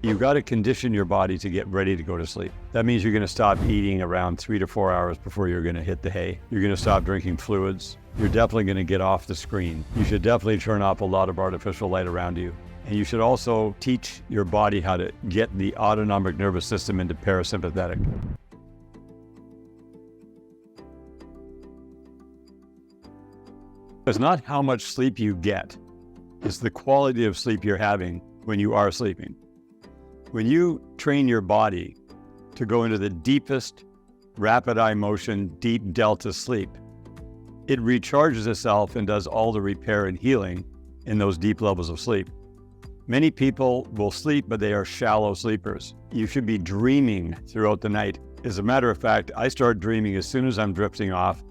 You've got to condition your body to get ready to go to sleep. That means you're going to stop eating around 3 to 4 hours before you're going to hit the hay. You're going to stop drinking fluids. You're definitely going to get off the screen. You should definitely turn off a lot of artificial light around you. And you should also teach your body how to get the autonomic nervous system into parasympathetic. It's not how much sleep you get. It's the quality of sleep you're having when you are sleeping. When you train your body to go into the deepest rapid eye motion, deep delta sleep, it recharges itself and does all the repair and healing in those deep levels of sleep. Many people will sleep, but they are shallow sleepers. You should be dreaming throughout the night. As a matter of fact, I start dreaming as soon as I'm drifting off,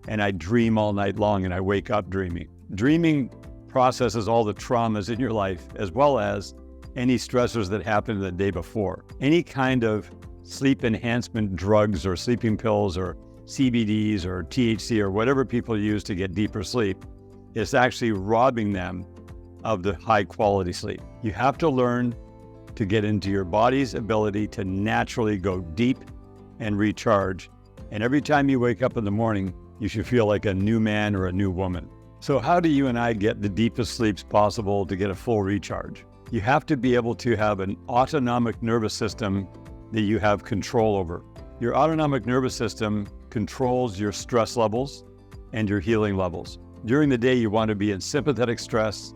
and I dream all night long, and I wake up dreaming. Dreaming processes all the traumas in your life, as well as any stressors that happened the day before. Any kind of sleep enhancement drugs or sleeping pills or CBDs or THC or whatever people use to get deeper sleep is actually robbing them of the high quality sleep. You have to learn to get into your body's ability to naturally go deep and recharge. And every time you wake up in the morning, you should feel like a new man or a new woman. So how do you and I get the deepest sleeps possible to get a full recharge? You have to be able to have an autonomic nervous system that you have control over. Your autonomic nervous system controls your stress levels and your healing levels. During the day, you want to be in sympathetic stress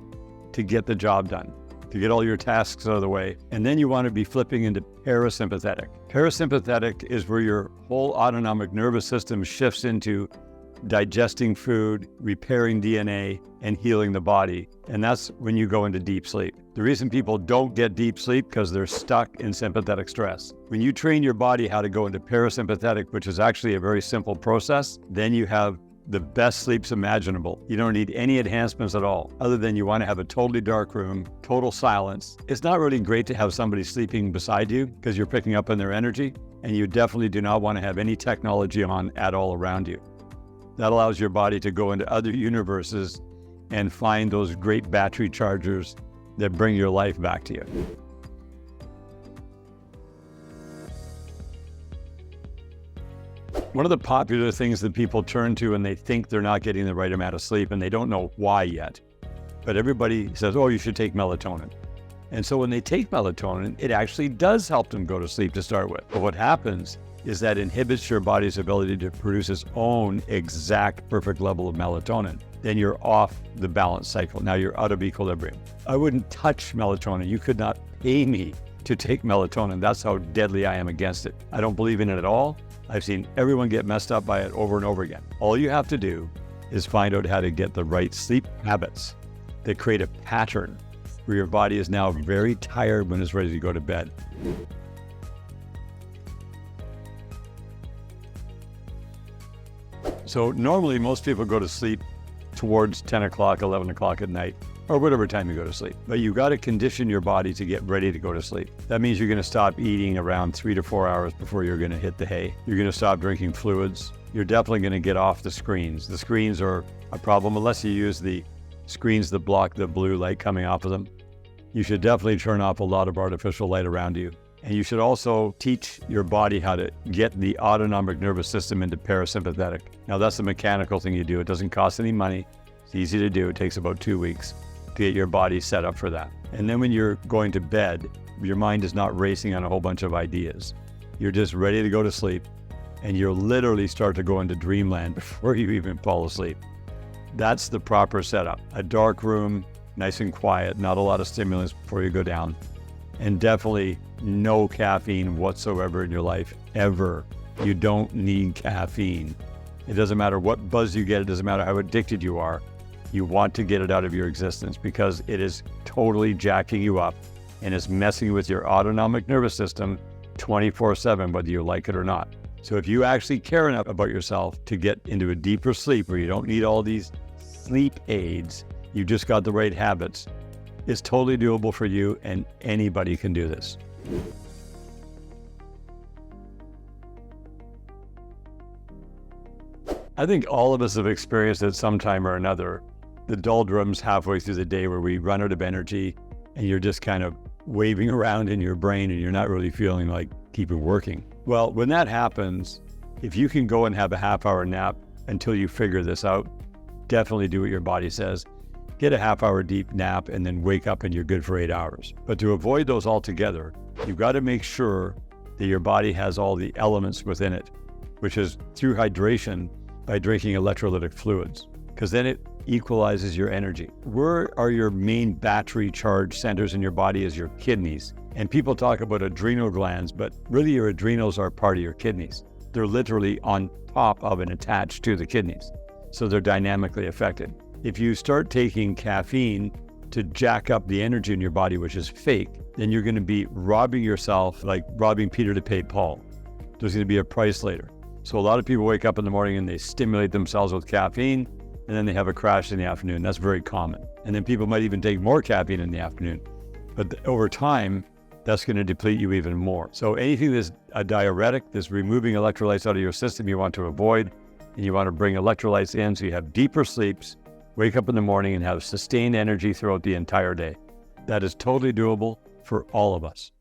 to get the job done, to get all your tasks out of the way. And then you want to be flipping into parasympathetic. Parasympathetic is where your whole autonomic nervous system shifts into digesting food, repairing DNA, and healing the body. And that's when you go into deep sleep. The reason people don't get deep sleep because they're stuck in sympathetic stress. When you train your body how to go into parasympathetic, which is actually a very simple process, then you have the best sleeps imaginable. You don't need any enhancements at all, other than you want to have a totally dark room, total silence. It's not really great to have somebody sleeping beside you because you're picking up on their energy, and you definitely do not want to have any technology on at all around you. That allows your body to go into other universes and find those great battery chargers that bring your life back to you. One of the popular things that people turn to when they think they're not getting the right amount of sleep, and they don't know why yet, but everybody says, oh, you should take melatonin. And so when they take melatonin, it actually does help them go to sleep to start with. But what happens is that inhibits your body's ability to produce its own exact perfect level of melatonin. Then you're off the balance cycle. Now you're out of equilibrium. I wouldn't touch melatonin. You could not pay me to take melatonin. That's how deadly I am against it. I don't believe in it at all. I've seen everyone get messed up by it over and over again. All you have to do is find out how to get the right sleep habits that create a pattern where your body is now very tired when it's ready to go to bed. So normally most people go to sleep towards 10 o'clock, 11 o'clock at night, or whatever time you go to sleep. But you got to condition your body to get ready to go to sleep. That means you're going to stop eating around 3 to 4 hours before you're going to hit the hay. You're going to stop drinking fluids. You're definitely going to get off the screens. The screens are a problem unless you use the screens that block the blue light coming off of them. You should definitely turn off a lot of artificial light around you. And you should also teach your body how to get the autonomic nervous system into parasympathetic. Now that's a mechanical thing you do. It doesn't cost any money. It's easy to do. It takes about 2 weeks to get your body set up for that. And then when you're going to bed, your mind is not racing on a whole bunch of ideas. You're just ready to go to sleep, and you'll literally start to go into dreamland before you even fall asleep. That's the proper setup. A dark room, nice and quiet, not a lot of stimulants before you go down. And definitely no caffeine whatsoever in your life, ever. You don't need caffeine. It doesn't matter what buzz you get. It doesn't matter how addicted you are. You want to get it out of your existence because it is totally jacking you up and is messing with your autonomic nervous system 24/7, whether you like it or not. So if you actually care enough about yourself to get into a deeper sleep where you don't need all these sleep aids, you've just got the right habits, it's totally doable for you, and anybody can do this. I think all of us have experienced at some time or another the doldrums halfway through the day where we run out of energy and you're just kind of waving around in your brain and you're not really feeling like keeping working. Well, when that happens, if you can go and have a half-hour nap until you figure this out, definitely do what your body says. Get a half-hour deep nap and then wake up and you're good for 8 hours. But to avoid those altogether, you've got to make sure that your body has all the elements within it, which is through hydration by drinking electrolytic fluids, because then it equalizes your energy. Where are your main battery charge centers in your body is your kidneys. And people talk about adrenal glands, but really your adrenals are part of your kidneys. They're literally on top of and attached to the kidneys. So they're dynamically affected. If you start taking caffeine to jack up the energy in your body, which is fake, then you're going to be robbing yourself like robbing Peter to pay Paul. There's going to be a price later. So a lot of people wake up in the morning and they stimulate themselves with caffeine, and then they have a crash in the afternoon. That's very common. And then people might even take more caffeine in the afternoon. But over time, that's going to deplete you even more. So anything that's a diuretic, that's removing electrolytes out of your system, you want to avoid, and you want to bring electrolytes in so you have deeper sleeps, wake up in the morning and have sustained energy throughout the entire day. That is totally doable for all of us.